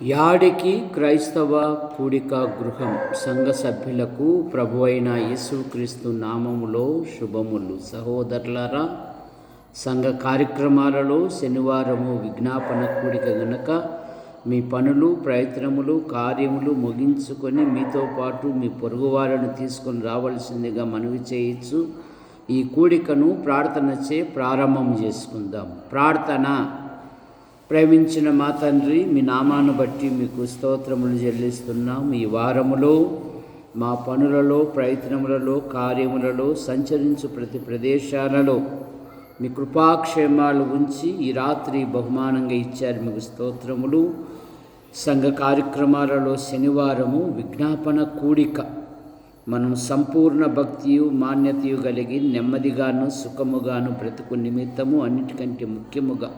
యాడికి క్రైస్తవ కూడిక గృహం సంఘ సభ్యులకు ప్రభువైన యేసుక్రీస్తు నామములో శుభములు. సహోదరులారా, సంఘ కార్యక్రమాలలో శనివారము విజ్ఞాపన కూడిక గనుక మీ పనులు, ప్రయత్నములు, కార్యములు ముగించుకొని మీతో పాటు మీ పొరుగువారిని తీసుకొని రావాల్సిందిగా మనవి చేయొచ్చు. ఈ కూడికను ప్రార్థనచే ప్రారంభం చేసుకుందాం. ప్రార్థన. ప్రేమించిన మా తండ్రి, మీ నామాన్ని బట్టి మీకు స్తోత్రములు చెల్లిస్తున్నాం. ఈ వారములో మా పనులలో, ప్రయత్నములలో, కార్యములలో సంచరించు ప్రతి ప్రదేశాలలో మీ కృపాక్షేమాలు ఉంచి ఈ రాత్రి బహుమానంగా ఇచ్చారు. మీకు స్తోత్రములు. సంఘ కార్యక్రమాలలో శనివారము విజ్ఞాపన కూడిక మనం సంపూర్ణ భక్తియు మాన్యతయు కలిగి నెమ్మదిగాను సుఖముగాను బ్రతుకు నిమిత్తము అన్నిటికంటే ముఖ్యముగా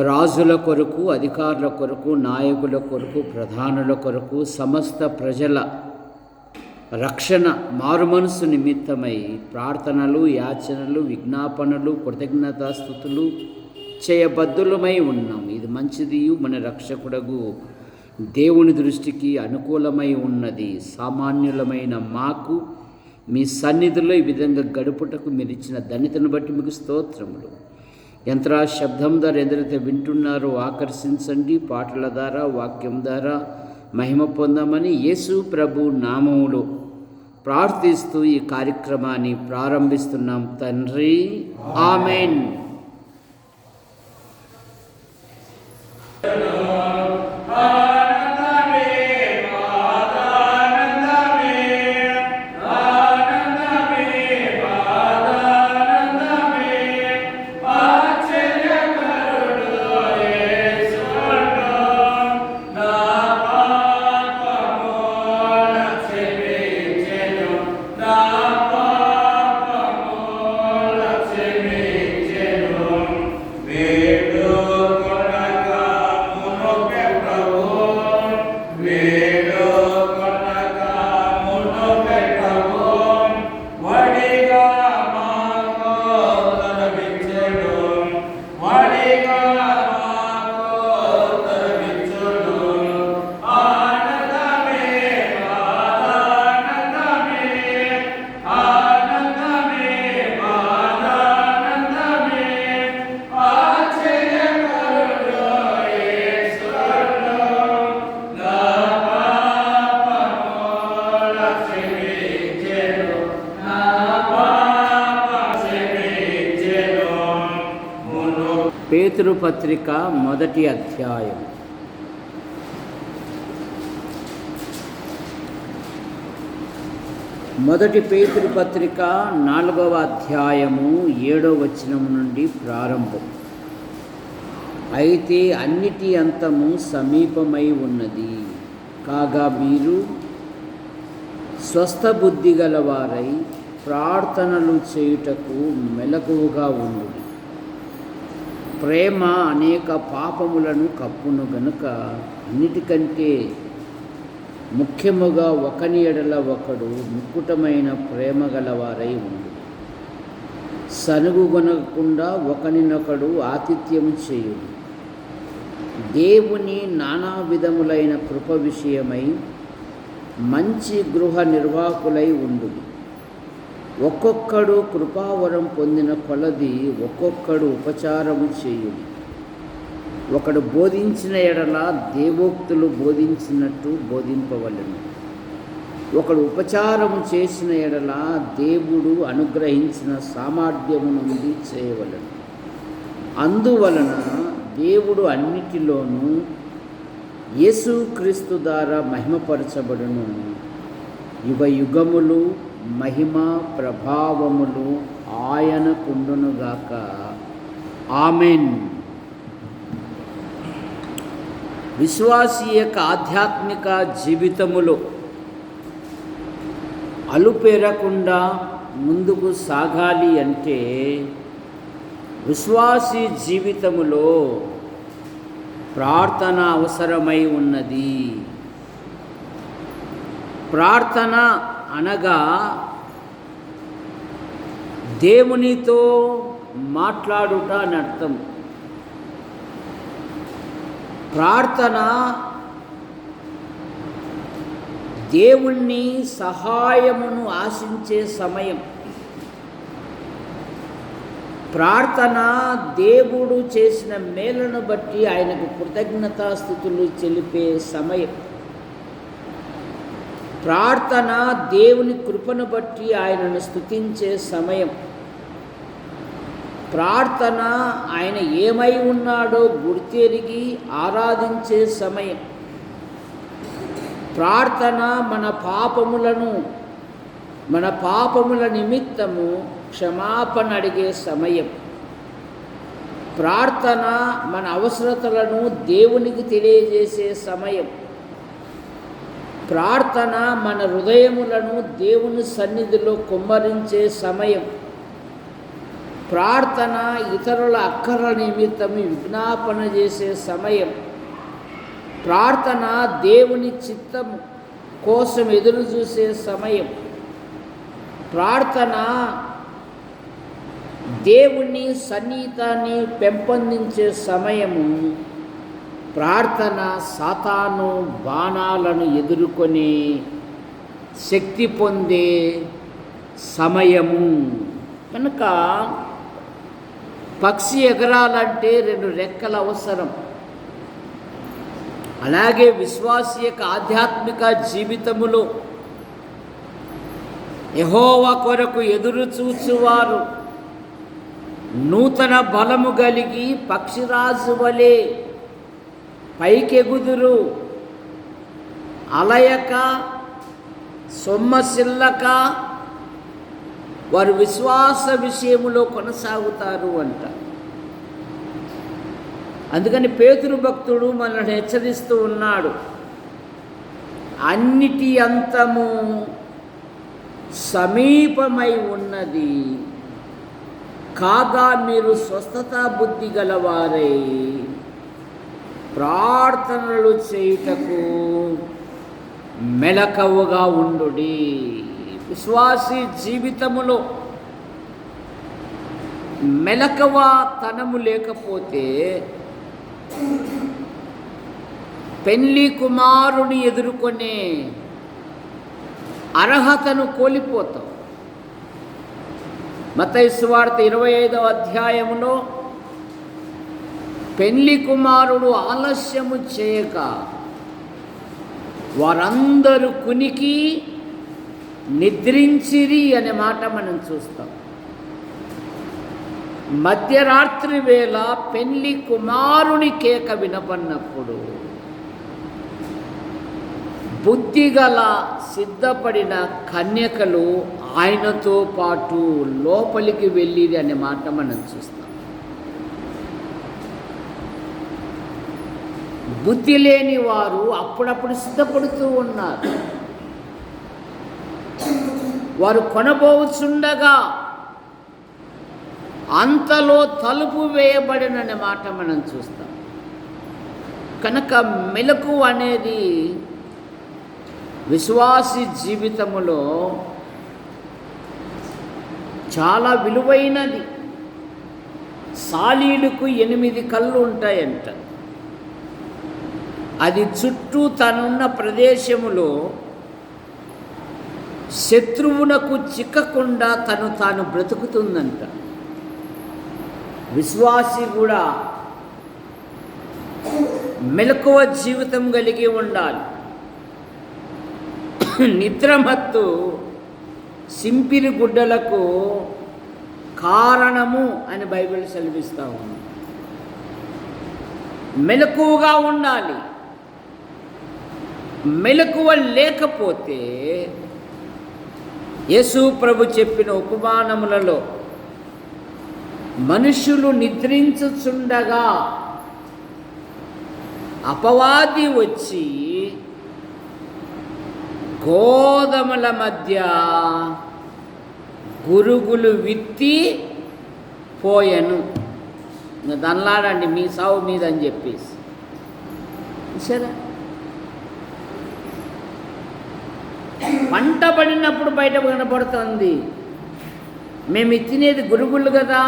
రాజుల కొరకు, అధికారుల కొరకు, నాయకుల కొరకు, ప్రధానుల కొరకు, సమస్త ప్రజల రక్షణ, మారుమనసు నిమిత్తమై ప్రార్థనలు, యాచనలు, విజ్ఞాపనలు, కృతజ్ఞతాస్తుతులు చేయబద్దులమై ఉన్నాం. ఇది మంచిది, మన రక్షకుడగు దేవుని దృష్టికి అనుకూలమై ఉన్నది. సామాన్యులమైన మాకు మీ సన్నిధిలో ఈ విధంగా గడుపుటకు మీరు ఇచ్చిన ధన్యతను బట్టి మీకు స్తోత్రములు. యంత్ర శబ్దం ద్వారా ఎందరైతే వింటున్నారో ఆకర్షించండి. పాటల ద్వారా, వాక్యం ద్వారా మహిమ పొందమని యేసు ప్రభు నామములో ప్రార్థిస్తూ ఈ కార్యక్రమాన్ని ప్రారంభిస్తున్నాం తండ్రి. ఆమెన్. పేతురు పత్రిక మొదటి అధ్యాయం. మొదటి పేతురు పత్రిక 4వ అధ్యాయము 7వ వచనం నుండి ప్రారంభం. అయితే అన్నిటి అంతము సమీపమై ఉన్నది, కాగా మీరు స్వస్థ బుద్ధి గలవారై ప్రార్థనలు చేయుటకు మెలకువగా ఉండుడి. ప్రేమ అనేక పాపములను కప్పును గనుక అన్నిటికంటే ముఖ్యముగా ఒకని ఎడల ఒకడు ముక్కుటమైన ప్రేమ గలవారై ఉండు. సనుగుగొనకుండా ఒకనినొకడు ఆతిథ్యము చేయుడు. దేవుని నానా విధములైన కృప విషయమై మంచి గృహ నిర్వాహకులై ఉండు. ఒక్కొక్కడు కృపావరం పొందిన కొలది ఒక్కొక్కడు ఉపచారము చేయుడి. ఒకడు బోధించిన ఎడల దేవోక్తులు బోధించినట్టు బోధింపవలెను. ఒకడు ఉపచారము చేసిన ఎడల దేవుడు అనుగ్రహించిన సామర్థ్యము నుండి చేయవలెను. అందువలన దేవుడు అన్నిటిలోనూ యేసుక్రీస్తు ద్వారా మహిమపరచబడును. యుగ యుగములు మహిమ ప్రభావములు ఆయనకుండునుగాక. ఆమెన్. విశ్వాసి యొక్క ఆధ్యాత్మిక జీవితములో అలుపెరకుండా ముందుకు సాగాలి అంటే విశ్వాసి జీవితములో ప్రార్థన అవసరమై ఉన్నది. ప్రార్థన అనగా దేవునితో మాట్లాడుట అని అర్థం. ప్రార్థన దేవుణ్ణి సహాయమును ఆశించే సమయం. ప్రార్థన దేవుడు చేసిన మేలును బట్టి ఆయనకు కృతజ్ఞతాస్తుతులు చెల్లిపే సమయం. ప్రార్థన దేవుని కృపను బట్టి ఆయనను స్తుతించే సమయం. ప్రార్థన ఆయన ఏమై ఉన్నాడో గుర్తెరిగి ఆరాధించే సమయం. ప్రార్థన మన పాపముల నిమిత్తము క్షమాపణ అడిగే సమయం. ప్రార్థన మన అవసరతలను దేవునికి తెలియజేసే సమయం. ప్రార్థన మన హృదయములను దేవుని సన్నిధిలో కుమ్మరించే సమయం. ప్రార్థన ఇతరుల అక్కర్ల నిమిత్తం విజ్ఞాపన చేసే సమయం. ప్రార్థన దేవుని చిత్తం కోసం ఎదురు చూసే సమయం. ప్రార్థన దేవుని సన్నిహితాన్ని పెంపొందించే సమయము. ప్రార్థన సాతాను బాణాలను ఎదుర్కొనే శక్తి పొందే సమయము. కనుక పక్షి ఎగరాలంటే 2 రెక్కలు అవసరం. అలాగే విశ్వాసి యొక్క ఆధ్యాత్మిక జీవితములో యెహోవా కొరకు ఎదురు చూచువారు నూతన బలము కలిగి పక్షిరాజు వలె పైకెగుదురు, అలయక సొమ్మసిల్లక వారు విశ్వాస విషయములో కొనసాగుతారు అంట. అందుకని పేతురు భక్తుడు మనల్ని హెచ్చరిస్తూ ఉన్నాడు, అన్నిటి అంతము సమీపమై ఉన్నది, కాగా మీరు స్వస్థతా బుద్ధి గలవారై ప్రార్థనలు చేయుటకు మెలకువగా ఉండుడి. విశ్వాసి జీవితములో మెలకువతనము లేకపోతే పెళ్లి కుమారుని ఎదుర్కొనే అర్హతను కోల్పోతాం. మత్తయి సువార్త 25వ అధ్యాయములో పెళ్లి కుమారుడు ఆలస్యము చేయక వారందరూ కునికి నిద్రించిరి అనే మాట మనం చూస్తాం. మధ్యరాత్రి వేళ పెళ్లి కుమారుని కేక వినపడినప్పుడు బుద్ధిగల సిద్ధపడిన కన్యకలు ఆయనతో పాటు లోపలికి వెళ్ళిరి అనే మాట మనం చూస్తాం. బుద్ధి లేని వారు అప్పుడప్పుడు సిద్ధపడుతూ ఉన్నారు. వారు కొనబోచుండగా అంతలో తలుపు వేయబడిననే మాట మనం చూస్తాం. కనుక మెలకువ అనేది విశ్వాసి జీవితములో చాలా విలువైనది. సాలీడుకు 8 కళ్ళు ఉంటాయంట. అది చుట్టూ తనున్న ప్రదేశములో శత్రువునకు చిక్కకుండా తాను బ్రతుకుతుందంట. విశ్వాసి కూడా మెలకువ జీవితం కలిగి ఉండాలి. నిద్రమత్తు సింపిరి గుడ్డలకు కారణము అని బైబిల్ సెలవిస్తూ ఉంది. మెలకువగా ఉండాలి. మెలకువ లేకపోతే యేసు ప్రభు చెప్పిన ఉపమానములలో మనుషులు నిద్రించుచుండగా అపవాది వచ్చి గోధుమల మధ్య గురుగులు విత్తి పోయెను. దన్లాడండి మీ సావు మీద అని చెప్పేసి సరే, పంట పడినప్పుడు బయట కనపడుతుంది. మేము తినేది గురుగులు కదా,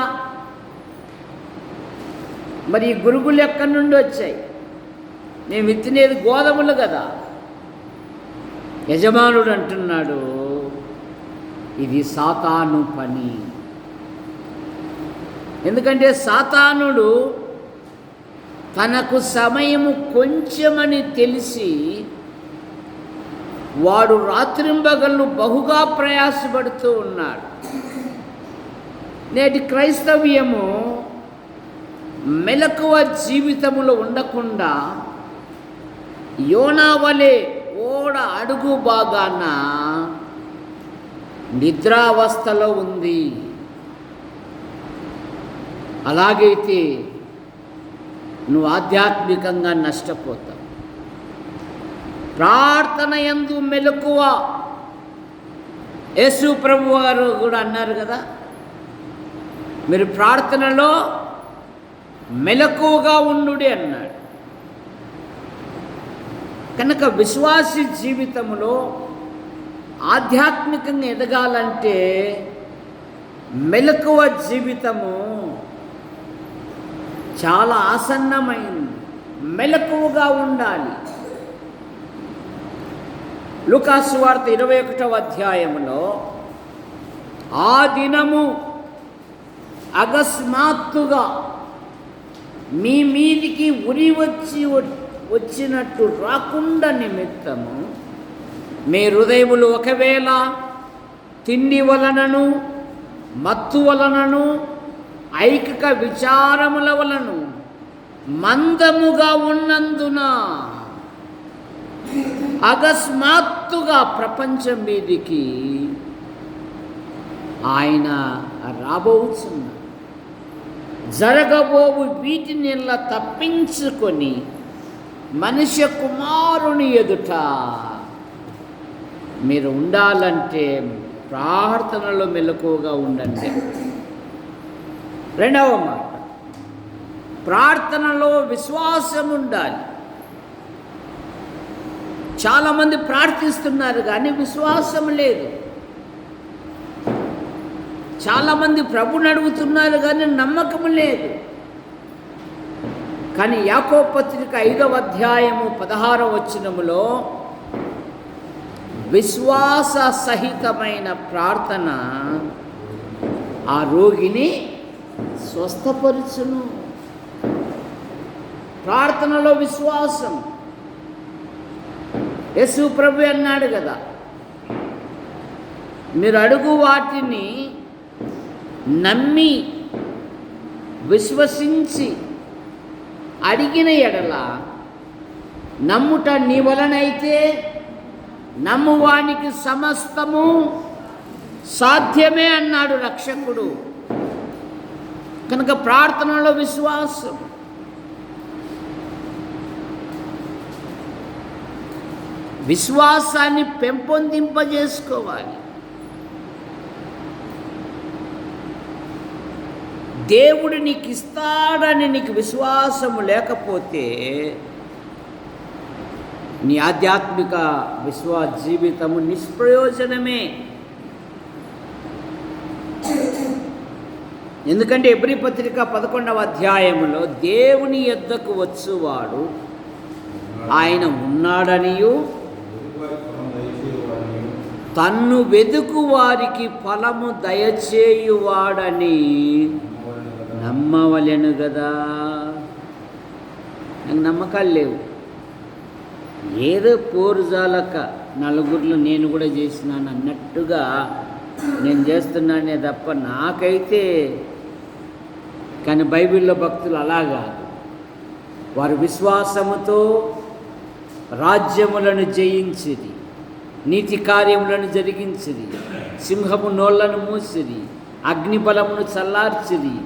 మరి ఈ గురుగులు ఎక్కడి నుండి వచ్చాయి? నేను విత్తినేది గోధుమలు కదా. యజమానుడు అంటున్నాడు, ఇది సాతాను పని. ఎందుకంటే సాతానుడు తనకు సమయము కొంచెమని తెలిసి వాడు రాత్రింబగళ్ళు బహుగా ప్రయాసపడుతూ ఉన్నాడు. నేటి క్రైస్తవ్యము మెలకువ జీవితములో ఉండకుండా యోనా వలె ఓడ అడుగు భాగాన నిద్రావస్థలో ఉంది. అలాగైతే నువ్వు ఆధ్యాత్మికంగా నష్టపోతావు. ప్రార్థన యందు మెలకువ. యేసు ప్రభు వారు కూడా అన్నారు కదా, మీరు ప్రార్థనలో మెలకువగా ఉండుడి అన్నాడు. కనుక విశ్వాసి జీవితంలో ఆధ్యాత్మికంగా ఎదగాలంటే మెలకువ జీవితము చాలా ఆసన్నమైంది. మెలకువగా ఉండాలి. లూకాసు సువార్త 21వ అధ్యాయంలో ఆ దినము అకస్మాత్తుగా మీ మీదికి ఉరి వచ్చినట్టు రాకుండా నిమిత్తము మీ హృదయములు ఒకవేళ తిండి వలనను మత్తు వలనను ఐకిక విచారముల వలను మందముగా ఉన్నందున అకస్మాత్తుగా ప్రపంచం మీదికి ఆయన రాబోతున్నారు. జరగబోవు వీటిని తప్పించుకొని మనుష్య కుమారుని ఎదుట మీరు ఉండాలంటే ప్రార్థనలో మెలకువగా ఉండండి. రెండవ మాట, ప్రార్థనలో విశ్వాసం ఉండాలి. చాలామంది ప్రార్థిస్తున్నారు కానీ విశ్వాసం లేదు. చాలామంది ప్రభుని అడుగుతున్నారు కానీ నమ్మకం లేదు. కానీ యాకోబు పత్రిక 5వ అధ్యాయము 16వ వచనములో విశ్వాస సహితమైన ప్రార్థన ఆ రోగిని స్వస్థపరచును. ప్రార్థనలో విశ్వాసం. యేసు ప్రభు అన్నాడు కదా, మీరు అడుగు వాటిని నమ్మి విశ్వసించి అడిగిన ఎడల నమ్ముట నీ వలనైతే నమ్మువానికి సమస్తము సాధ్యమే అన్నాడు రక్షకుడు. కనుక ప్రార్థనలో విశ్వాసం. విశ్వాసాన్ని పెంపొందింపజేసుకోవాలి. దేవుడు నీకు ఇస్తాడని నీకు విశ్వాసము లేకపోతే నీ ఆధ్యాత్మిక జీవితము నిష్ప్రయోజనమే. ఎందుకంటే ఎబ్రీ పత్రిక 11వ అధ్యాయములో దేవుని యొద్దకు వచ్చువాడు ఆయన ఉన్నాడనియు తన్ను వెదుకు వారికి ఫలము దయచేయువాడని నమ్మవలెను కదా. నాకు నమ్మకాలు లేవు. ఏదో పోరుజాలక నలుగురిలో నేను కూడా చేసినాను అన్నట్టుగా నేను చేస్తున్నానే తప్ప నాకైతే. కానీ బైబిల్లో భక్తులు అలాగా, వారు విశ్వాసముతో రాజ్యములను జయించిరి, నీతి కార్యములను జరిగించిరి, సింహము నోళ్లను మూసిరి, అగ్నిబలమును చల్లార్చిరి,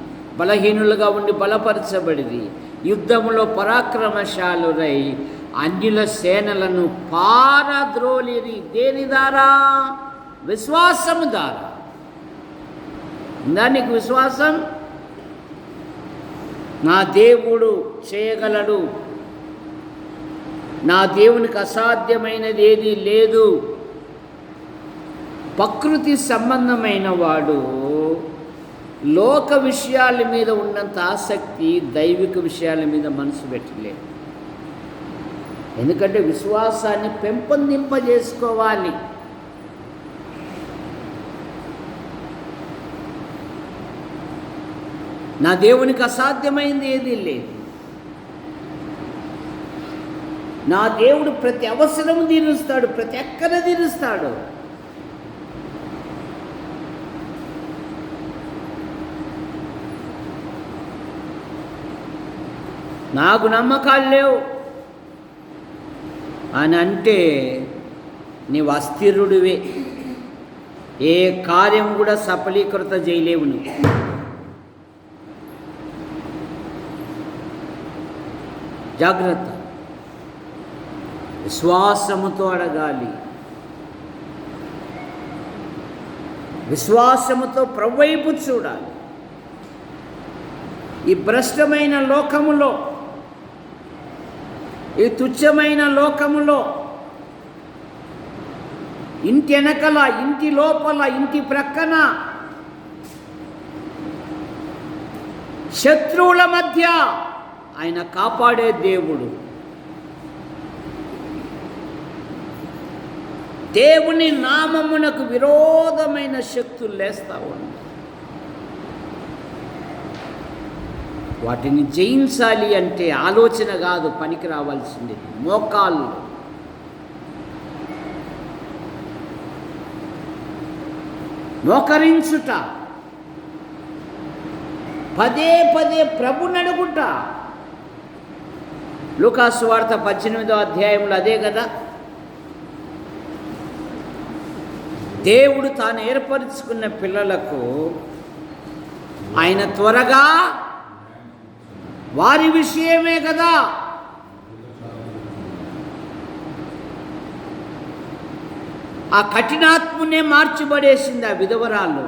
బలహీనులుగా ఉండి బలపరచబడిరి, యుద్ధములో పరాక్రమశాలురై అన్యుల సేనలను పారద్రోలిరి. దేని ద్వారా? విశ్వాసము ద్వారా. దానికి విశ్వాసం. నా దేవుడు చేయగలడు, నా దేవునికి అసాధ్యమైనది ఏదీ లేదు. ప్రకృతి సంబంధమైన వాడు లోక విషయాల మీద ఉన్నంత ఆసక్తి దైవిక విషయాల మీద మనసు పెట్టలేదు. ఎందుకంటే విశ్వాసాన్ని పెంపొందింపజేసుకోవాలి. నా దేవునికి అసాధ్యమైంది ఏదీ లేదు. నా దేవుడు ప్రతి అవసరము తీరుస్తాడు, ప్రతి అక్కర తీరుస్తాడు. నాకు నమ్మకాలు లేవు అని అంటే నీవు అస్థిరుడివే. ఏ కార్యం కూడా సఫలీకృత చేయలేవు నువ్వు. జాగ్రత్త. విశ్వాసముతో అడగాలి. విశ్వాసముతో ప్రభువైపు చూడాలి. ఈ భ్రష్టమైన లోకములో, ఈ తుచ్చమైన లోకములో, ఇంటి వెనకల, ఇంటి లోపల, ఇంటి ప్రక్కన, శత్రువుల మధ్య ఆయన కాపాడే దేవుడు. దేవుని నామమునకు విరోధమైన శక్తులు లేస్తా ఉన్నాయి. వాటిని జయించాలి అంటే ఆలోచన కాదు పనికి రావాల్సింది, మోకాళ్ళు. మోకరించుట, పదే పదే ప్రభునడుగుట. లూకాసు సువార్త 18వ అధ్యాయంలో అదే కదా. దేవుడు తాను ఏర్పరుచుకున్న పిల్లలకు ఆయన త్వరగా వారి విషయమే కదా. ఆ కఠినాత్మునే మార్చిబడేసింది ఆ విధవరాలు.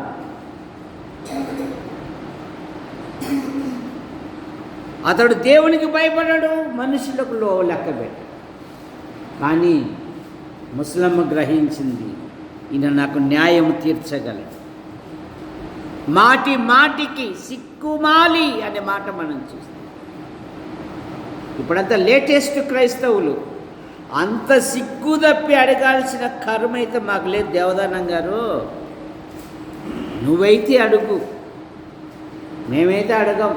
అతడు దేవునికి భయపడడు, మనుషులకు లెక్కబెట్టాడు. కానీ ముస్లమ్మ గ్రహించింది, ఈయన నాకు న్యాయం తీర్చగలడు. మాటి మాటికి సిక్కుమాలి అనే మాట మనం చూస్తాం. ఇప్పుడంతా లేటెస్ట్ క్రైస్తవులు అంత సిగ్గు తప్పి అడగాల్సిన కర్మ అయితే మాకు లేదు. దేవదానం గారు, నువ్వైతే అడుగు, మేమైతే అడగం.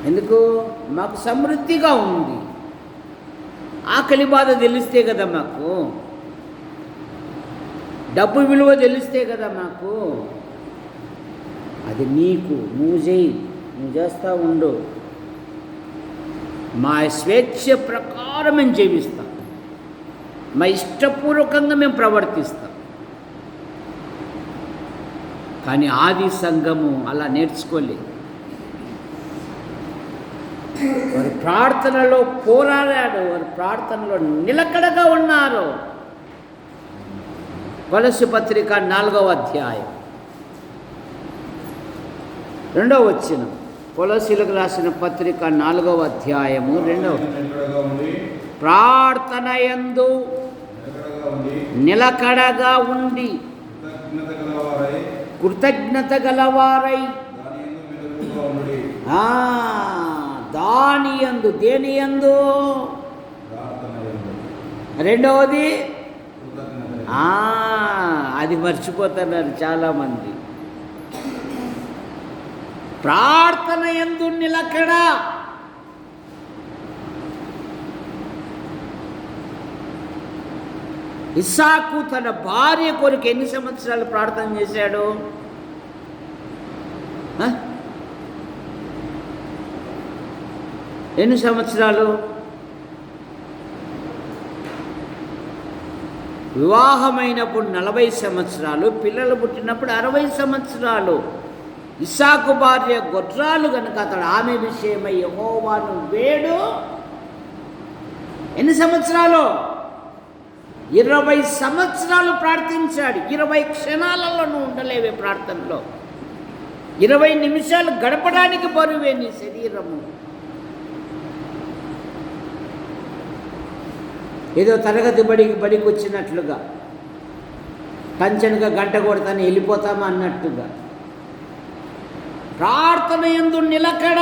ఎందుకు? మాకు సమృద్ధిగా ఉంది. ఆకలి బాధ తెలిస్తే కదా మాకు, డబ్బు విలువ తెలిస్తే కదా మాకు. అది నీకు, నువ్వు చేయి, నువ్వు చేస్తూ ఉండు. మా స్వేచ్ఛ ప్రకారం మేము జీవిస్తాం, మా ఇష్టపూర్వకంగా మేము ప్రవర్తిస్తాం. కానీ ఆది సంఘము అలా నేర్చుకోలేదు. వారి ప్రార్థనలో పోరాడాడు, వారి ప్రార్థనలో నిలకడగా ఉన్నారు. కొలస్సీ పత్రిక 4వ అధ్యాయం 2వ వచనం. కొలస్సీలకు రాసిన పత్రిక 4వ అధ్యాయము 2వ. ప్రార్థన యందు నిలకడగా ఉండి కృతజ్ఞత గలవారై, దాని యందు, దేని యందు? రెండవది అది మర్చిపోతున్నారు చాలామంది. ప్రార్థన యందు నిలకడ. ఇస్సాకు తన భార్య కొరకు ఎన్ని సంవత్సరాలు ప్రార్థన చేశాడు? ఎన్ని సంవత్సరాలు? వివాహమైనప్పుడు 40 సంవత్సరాలు, పిల్లలు పుట్టినప్పుడు 60 సంవత్సరాలు. ఇస్సాకు భార్య గొడ్రాలు కనుక అతడు ఆమె విషయమై యెహోవాను వేడు. ఎన్ని సంవత్సరాలు? 20 సంవత్సరాలు ప్రార్థించాడు. 20 క్షణాలలో నువ్వు ఉండలేవే ప్రార్థనలో. 20 నిమిషాలు గడపడానికి బరువే నీ శరీరము. ఏదో తరగతి బడికి వచ్చినట్లుగా, టంచన్గా గంట కొడతాను వెళ్ళిపోతామా అన్నట్టుగా. ప్రార్థన యందు నిలకడ.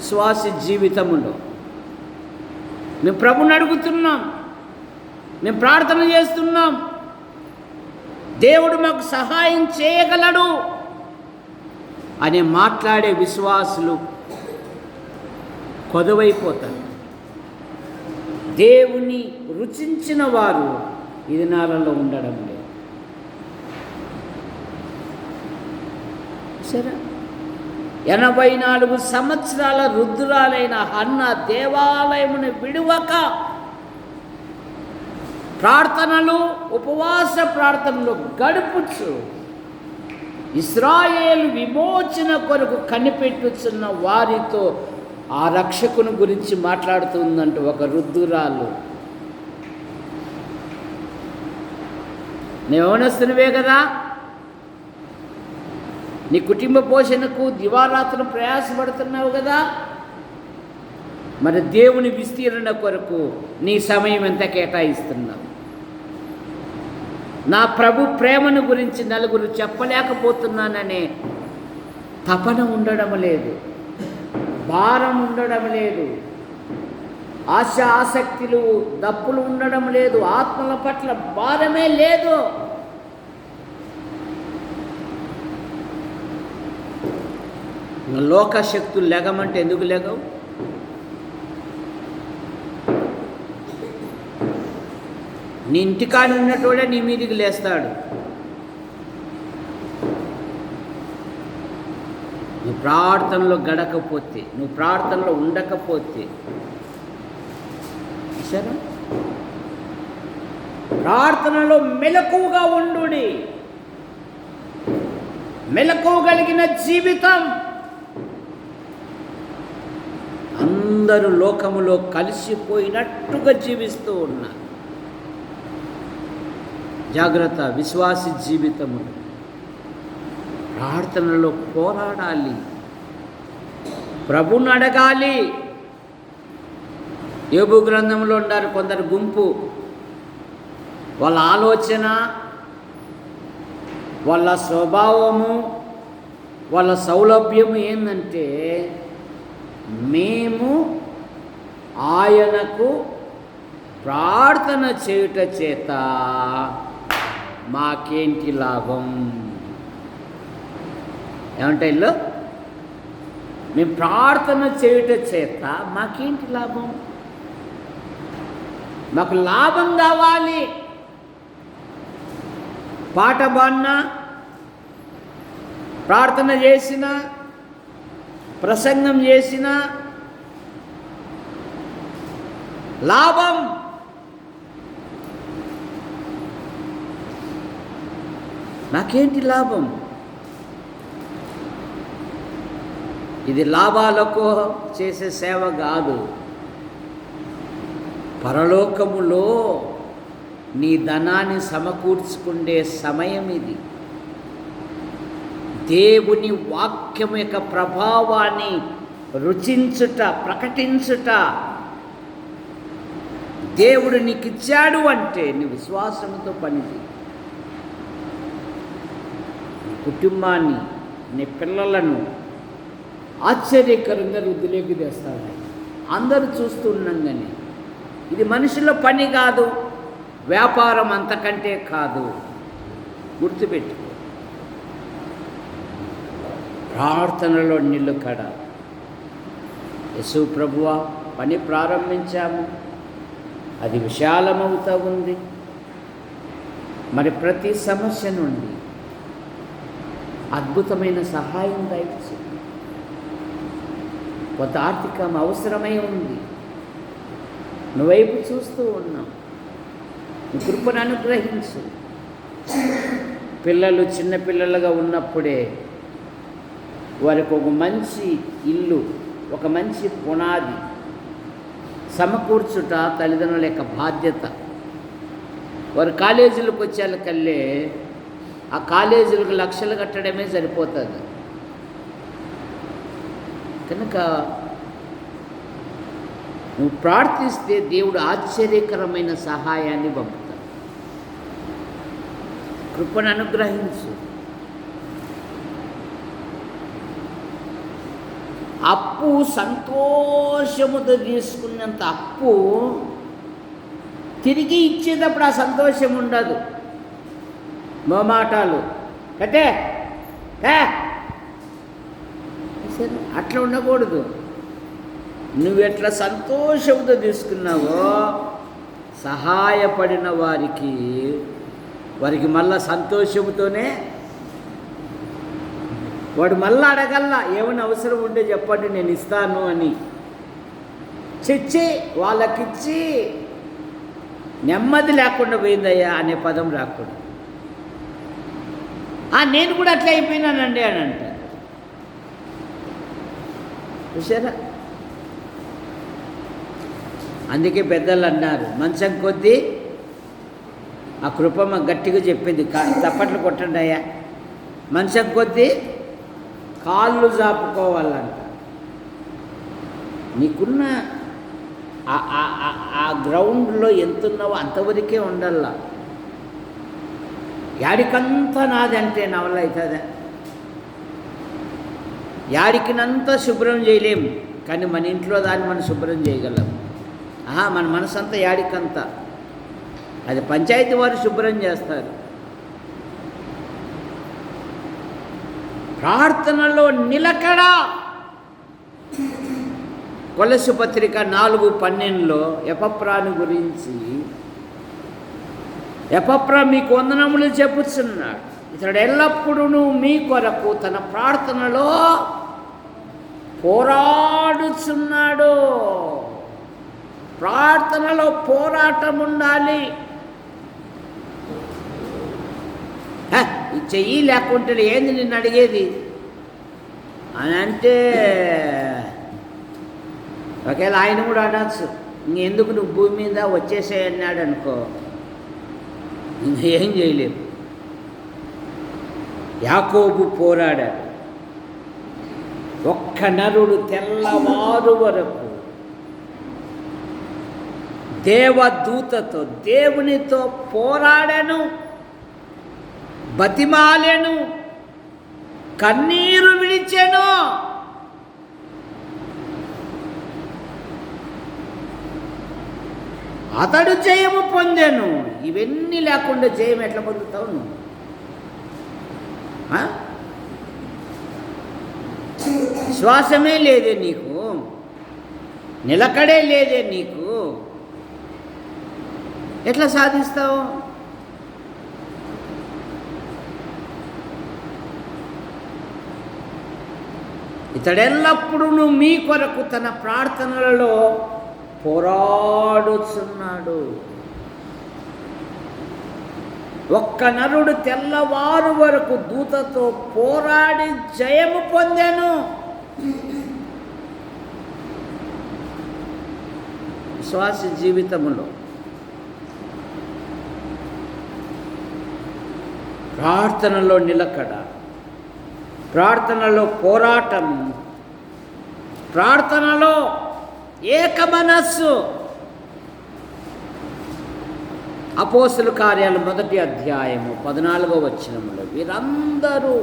విశ్వాస జీవితములో మేము ప్రభుని అడుగుతున్నాం, మేము ప్రార్థన చేస్తున్నాం, దేవుడు మాకు సహాయం చేయగలడు అని మాట్లాడే విశ్వాసులు కొదువైపోతారు. దేవుని రుచించిన వారు ఈ దినాలలో ఉండడం లేదు. సరే, 84 సంవత్సరాల వృద్ధురాలైన హన్న దేవాలయమును విడువక ప్రార్థనలు, ఉపవాస ప్రార్థనలు గడుపుచు ఇశ్రాయేలు విమోచన కొరకు కనిపెట్టుచున్న వారితో ఆ రక్షకుని గురించి మాట్లాడుతుందంటూ ఒక వృద్ధురాలు. నీవనస్తునివే కదా, నీ కుటుంబ పోషణకు దివారాత్రులు ప్రయాసపడుతున్నావు కదా, మరి దేవుని విస్తీరణ కొరకు నీ సమయం ఎంత కేటాయిస్తున్నావు? నా ప్రభు ప్రేమను గురించి నలుగురు చెప్పలేకపోతున్నాననే తపన ఉండడం లేదు, భారం ఉండడం లేదు, ఆశ ఆసక్తులు దప్పులు ఉండడం లేదు, ఆత్మల పట్ల భారమే లేదు. లోకశక్తులు లెగమంటే ఎందుకు లెగవు? నీ ఇంటికాని ఉన్నటోడే నీ మీదికి లేస్తాడు. నువ్వు ప్రార్థనలో గడకపోతే, నువ్వు ప్రార్థనలో ఉండకపోతే, సరే, ప్రార్థనలో మెలకువగా ఉండుడి. మెలకువ కలిగిన జీవితం. అందరూ లోకములో కలిసిపోయినట్టుగా జీవిస్తూ ఉన్నారు. జాగ్రత్త. విశ్వాసి జీవితము ప్రార్థనలో పోరాడాలి, ప్రభుని అడగాలి. యోబు గ్రంథంలో ఉన్నారు కొందరు గుంపు. వాళ్ళ ఆలోచన, వాళ్ళ స్వభావము, వాళ్ళ సౌలభ్యము ఏంటంటే, మేము ఆయనకు ప్రార్థన చేయుట చేత మాకేంటి లాభం? ఏమంటే ఇల్లు, మేము ప్రార్థన చేయుట చేత మాకేంటి లాభం? మాకు లాభం కావాలి. పాట పాడినా, ప్రార్థన చేసిన, ప్రసంగం చేసిన లాభం. నాకేంటి లాభం? ఇది లాభాలకు చేసే సేవ కాదు. పరలోకములో నీ ధనాన్ని సమకూర్చుకునే సమయం ఇది. దేవుని వాక్యం యొక్క ప్రభావాన్ని రుచించుట, ప్రకటించుట. దేవుడు నీకు ఇచ్చాడు అంటే నీ విశ్వాసంతో పనిది. నీ కుటుంబాన్ని, నీ పిల్లలను ఆశ్చర్యకరంగా వృద్ధిలోకి తెస్తాడు. అందరూ చూస్తూ ఉన్నాం, కానీ ఇది మనుషుల పని కాదు, వ్యాపారం అంతకంటే కాదు. గుర్తుపెట్టుకో. ప్రార్థనలో నిల్లు కడ. యేసు ప్రభువా, పని ప్రారంభించాము, అది విశాలమవుతూ ఉంది. మరి ప్రతి సమస్య నుండి అద్భుతమైన సహాయం దయచేసి. కొంత ఆర్థికం అవసరమై ఉంది, నువ్వైపు చూస్తూ ఉన్నావు. నీ కృపను అనుగ్రహించు. పిల్లలు చిన్నపిల్లలుగా ఉన్నప్పుడే వారికి ఒక మంచి ఇల్లు, ఒక మంచి పునాది సమకూర్చుట తల్లిదండ్రుల యొక్క బాధ్యత. వారు కాలేజీలకు వచ్చేకల్లే ఆ కాలేజీలకు లక్షలు కట్టడమే సరిపోతుంది. కనుక నువ్వు ప్రార్థిస్తే దేవుడు ఆశ్చర్యకరమైన సహాయాన్ని పంపుతాడు. కృపను అనుగ్రహించు. అప్పు సంతోషముతో తీసుకున్నంత అప్పు తిరిగి ఇచ్చేటప్పుడు ఆ సంతోషం ఉండదు. మొమాటాలు కట్టే అట్లా ఉండకూడదు. నువ్వు ఎట్లా సంతోషంతో తీసుకున్నావో సహాయపడిన వారికి మళ్ళా సంతోషంతోనే వాడు మళ్ళీ అడగల్లా, ఏమైనా అవసరం ఉంటే చెప్పండి నేను ఇస్తాను అని చెచ్చి వాళ్ళకిచ్చి నెమ్మది లేకుండా పోయిందయ్యా అనే పదం రాకూడదు. నేను కూడా అట్లా అయిపోయినానండి అని అంటారు. చూసారా? అందుకే పెద్దలు అన్నారు, మంచం కొద్దీ ఆ కృపమ్మ గట్టిగా చెప్పింది, తప్పట్లు కొట్టండి అయ్యా, మంచం కొద్దీ కాళ్ళు జాపుకోవాలంట. నీకున్న ఆ గ్రౌండ్లో ఎంతున్నావో అంతవరకే ఉండాల. యాడికంతా నాది అంటే నా వల్ల అవుతుందా? యాడికినంతా శుభ్రం చేయలేం, కానీ మన ఇంట్లో దాన్ని మనం శుభ్రం చేయగలం. మన మనసంతా యాడికంతా, అది పంచాయతీ వారు శుభ్రం చేస్తారు. ప్రార్థనలో నిలకడ. కొలస్సు పత్రిక 4:12 ఎపఫ్రాను గురించి, ఎపఫ్రా మీకు వందనములు చెప్పుచున్నాడు, ఇతడు ఎల్లప్పుడూ మీ కొరకు తన ప్రార్థనలో పోరాడుచున్నాడు. ప్రార్థనలో పోరాటం ఉండాలి. చెయ్యి లేకుంటే ఏంది నిన్ను అడిగేది అని అంటే, ఒకవేళ ఆయన కూడా అనొచ్చు, ఇంకెందుకు నువ్వు భూమి మీద వచ్చేసేయన్నాడు అనుకో, ఇంకేం చేయలేము. యాకోబు పోరాడాడు. ఒక్క నరుడు తెల్లవారు వరకు దేవదూతతో దేవునితో పోరాడాను, బతిమాలెను, కన్నీరు విడిచెను. అతడు జయము పొందాను. ఇవన్నీ లేకుండా జయం ఎట్లా పొందుతావు నువ్వు? విశ్వాసమే లేదే నీకు, నిలకడే లేదే నీకు, ఎట్లా సాధిస్తావు? ఇతడెల్లప్పుడూ మీ కొరకు తన ప్రార్థనలలో పోరాడుచున్నాడు. ఒక్క నరుడు తెల్లవారు వరకు దూతతో పోరాడి జయము పొందాను. విశ్వాస జీవితములో ప్రార్థనలో నిలకడ, ప్రార్థనలో పోరాటం, ప్రార్థనలో ఏక మనస్సు. అపోస్తల కార్యాలు 1వ అధ్యాయము 14వ వచనములో వీరందరూ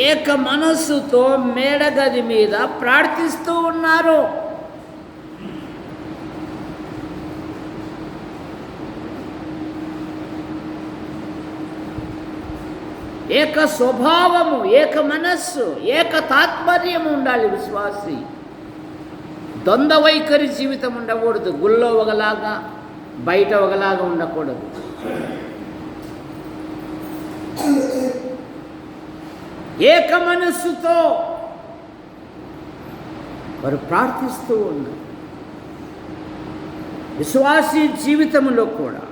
ఏక మనస్సుతో మేడగది మీద ప్రార్థిస్తూ ఉన్నారు. ఏక స్వభావము, ఏక మనస్సు, ఏక తాత్పర్యము ఉండాలి విశ్వాసి. ద్వంద్వ వైఖరి జీవితం ఉండకూడదు. గుళ్ళో ఒకలాగా బయట ఒకలాగా ఉండకూడదు. ఏక మనస్సుతో వారు ప్రార్థిస్తూ ఉన్నారు. విశ్వాసీ జీవితంలో కూడా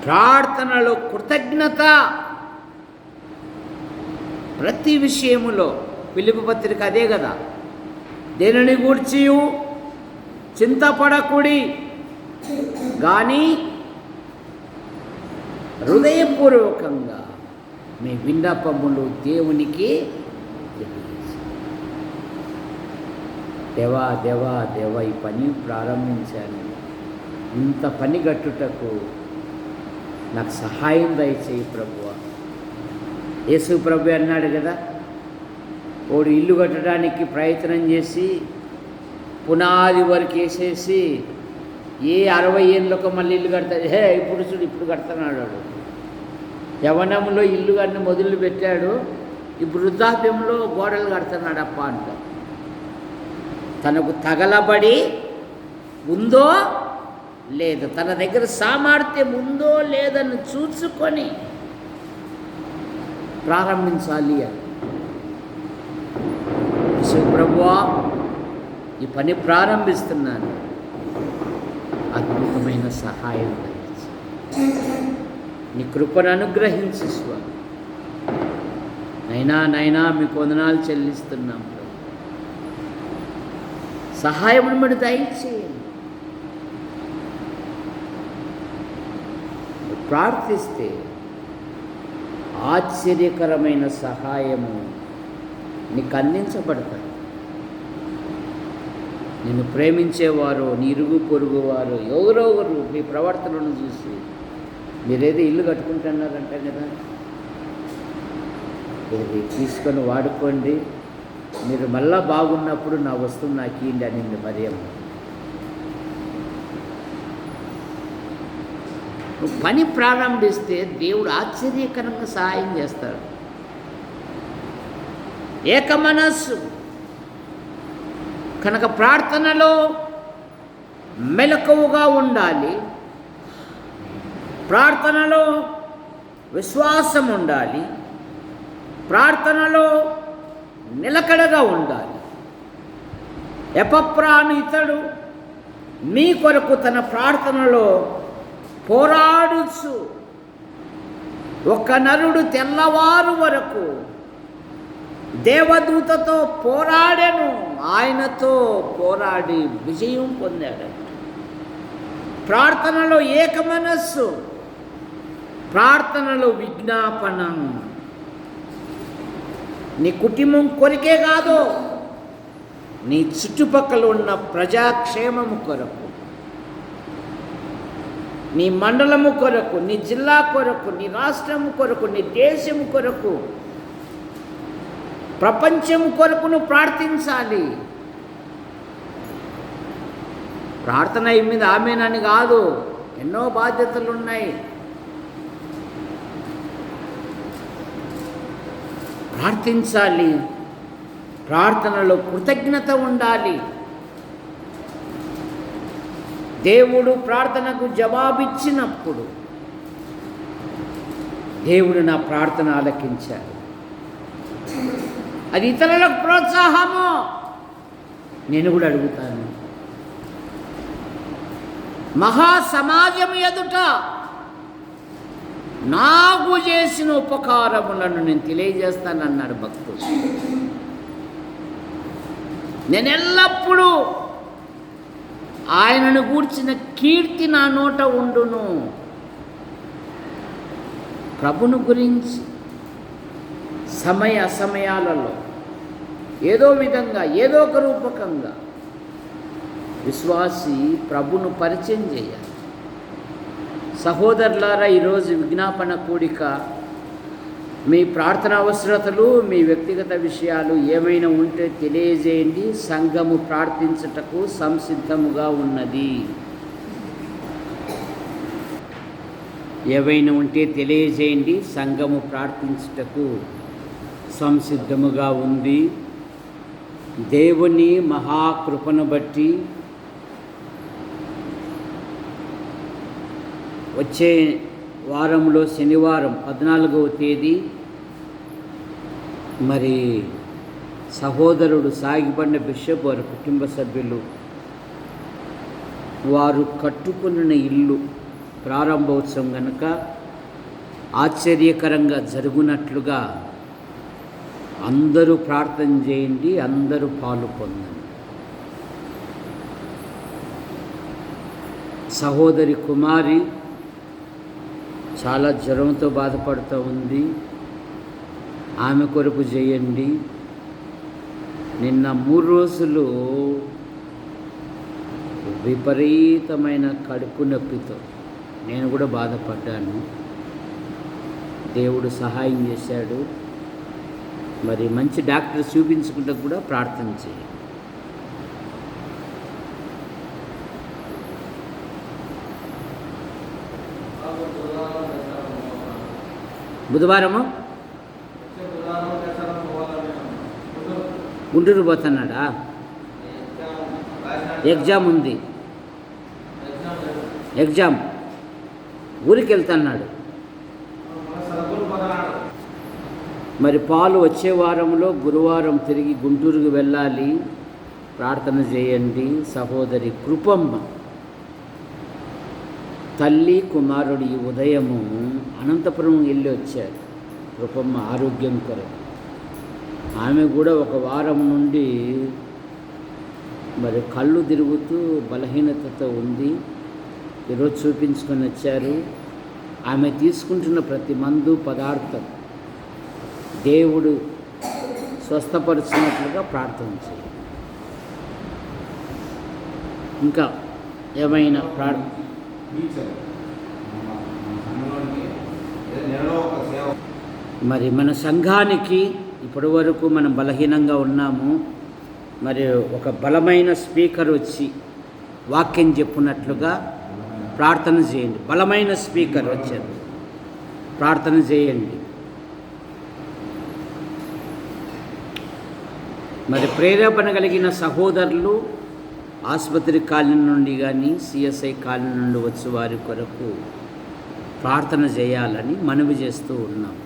ప్రార్థనలో కృతజ్ఞత, ప్రతి విషయములో. ఫిలిప్పీ పత్రిక అదే కదా, దేనిని గూర్చి చింతపడకుడి కానీ హృదయపూర్వకంగా మీ విన్నపములు దేవునికి దేవా దేవా దేవా ఈ పని ప్రారంభించాను, ఇంత పని గట్టుటకు నాకు సహాయం దయచేయి ప్రభువా. యేసు ప్రభు అన్నాడు కదా, వాడు ఇల్లు కట్టడానికి ప్రయత్నం చేసి పునాది వరకు వేసేసి 60 ఏళ్ళకు మళ్ళీ ఇల్లు కడతాడు. ఇప్పుడు చూడు ఇప్పుడు కడతాడు వాడు. యవనంలో ఇల్లు కట్టి మొదలు పెట్టాడు, ఇప్పుడు వృద్ధాప్యంలో గోడలు కడుతున్నాడు అప్ప అంట. తనకు తగలబడి ఉందో లేదు, తన దగ్గర సామర్థ్యం ఉందో లేదని చూసుకొని ప్రారంభించాలి అని. ప్రభువా, ఈ పని ప్రారంభిస్తున్నాను, అద్భుతమైన సహాయం నీ కృపను అనుగ్రహించి స్వామి. నైనా మీకు వందనాలు చెల్లిస్తున్నాం. సహాయమును మరి దయచేయండి. ప్రార్థిస్తే ఆశ్చర్యకరమైన సహాయము నీకు అందించబడతాడు. నిన్ను ప్రేమించేవారు, నీ ఇరుగు పొరుగు వారు ఎవరొకరు మీ ప్రవర్తనను చూసి మీరేదో ఇల్లు కట్టుకుంటున్నారంటే కదా, ఇది తీసుకొని వాడుకోండి, మీరు మళ్ళా బాగున్నప్పుడు నా వస్తువు నాకు ఇవ్వండి అని మరియమ్మ. నువ్వు పని ప్రారంభిస్తే దేవుడు ఆశ్చర్యకరంగా సహాయం చేస్తాడు. ఏక మనస్సు కనుక ప్రార్థనలో మెలకువగా ఉండాలి, ప్రార్థనలో విశ్వాసం ఉండాలి, ప్రార్థనలో నిలకడగా ఉండాలి. ఎపఫ్రాను ఇతడు మీ కొరకు తన ప్రార్థనలో పోరాడుచు ఒక నరుడు తెల్లవారు వరకు దేవదూతతో పోరాడెను, ఆయనతో పోరాడి విజయం పొందాడు. ప్రార్థనలో ఏక మనస్సు, ప్రార్థనలో విజ్ఞాపన. నీ కుటుంబం కొరికే కాదు, నీ చుట్టుపక్కల ఉన్న ప్రజాక్షేమము కొరకు, నీ మండలము కొరకు, నీ జిల్లా కొరకు, నీ రాష్ట్రము కొరకు, నీ దేశము కొరకు, ప్రపంచం కొరకు నువ్వు ప్రార్థించాలి. ప్రార్థన మీద ఆమేనని కాదు, ఎన్నో బాధ్యతలు ఉన్నాయి. ప్రార్థించాలి, ప్రార్థనలో కృతజ్ఞత ఉండాలి. దేవుడు ప్రార్థనకు జవాబిచ్చినప్పుడు దేవుడు నా ప్రార్థన ఆలకించాడు. అది ఇతరులకు ప్రోత్సాహము. నేను కూడా అడుగుతాను, మహాసమాజం ఎదుట నాకు చేసిన ఉపకారములను నేను తెలియజేస్తానన్నాడు భక్తుడు. నేను ఎల్లప్పుడూ ఆయనను గూర్చిన కీర్తి నా నోట ఉండును. ప్రభును గురించి సమయ అసమయాలలో ఏదో విధంగా ఏదో ఒక రూపకంగా విశ్వాసి ప్రభును పరిచయం చేయాలి. సహోదరులారా, ఈరోజు విజ్ఞాపన కూడిక మీ ప్రార్థన అవసరతలు, మీ వ్యక్తిగత విషయాలు ఏమైనా ఉంటే తెలియజేయండి. సంఘము ప్రార్థించుటకు సంసిద్ధముగా ఉన్నది. ఏవైనా ఉంటే తెలియజేయండి. సంఘము ప్రార్థించుటకు సంసిద్ధముగా ఉంది. దేవుని మహాకృపను బట్టి వచ్చే వారంలో శనివారం 14వ తేదీ మరి సహోదరుడు సాగిబండ బిషప్ వారి కుటుంబ సభ్యులు వారు కట్టుకున్న ఇల్లు ప్రారంభోత్సవం కనుక ఆశ్చర్యకరంగా జరుగునట్లుగా అందరూ ప్రార్థన చేయండి, అందరూ పాలు పొందండి. సహోదరి కుమారి చాలా జ్వరంతో బాధపడుతూ ఉంది, ఆమె కొరకు చేయండి. నిన్న 3 రోజులు విపరీతమైన కడుపు నొప్పితో నేను కూడా బాధపడ్డాను. దేవుడు సహాయం చేశాడు. మరి మంచి డాక్టర్ చూపించుకుంటే కూడా ప్రార్థన చేయి. బుధవారము గుంటూరు పోతున్నాడా? ఎగ్జామ్ ఉంది, ఎగ్జామ్ ఊరికి వెళ్తున్నాడు. మరి పాలు వచ్చే వారంలో గురువారం తిరిగి గుంటూరుకు వెళ్ళాలి. ప్రార్థన చేయండి. సహోదరి కృపమ్మ తల్లి కుమారుడు ఈ ఉదయము అనంతపురం వెళ్ళి వచ్చారు. కృపమ్మ ఆరోగ్యం కొరకు. ఆమె కూడా ఒక వారం నుండి మరి కళ్ళు తిరుగుతూ బలహీనతతో ఉంది. ఈరోజు చూపించుకొని వచ్చారు. ఆమె తీసుకుంటున్న ప్రతి మందు పదార్థం దేవుడు స్వస్థపరుచినట్లుగా ప్రార్థన చేయాలి. ఇంకా ఏమైనా మరి మన సంఘానికి ఇప్పటి వరకు మనం బలహీనంగా ఉన్నాము. మరి ఒక బలమైన స్పీకర్ వచ్చి వాక్యం చెప్పున్నట్లుగా ప్రార్థన చేయండి. బలమైన స్పీకర్ వచ్చారు, ప్రార్థన చేయండి. మరి ప్రేరేపణ కలిగిన సహోదరులు ఆసుపత్రి కాలనీ నుండి కానీ సిఎస్ఐ కాలనీ నుండి వచ్చే వారి కొరకు ప్రార్థన చేయాలని మనవి చేస్తూ ఉన్నాం.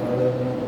Gracias.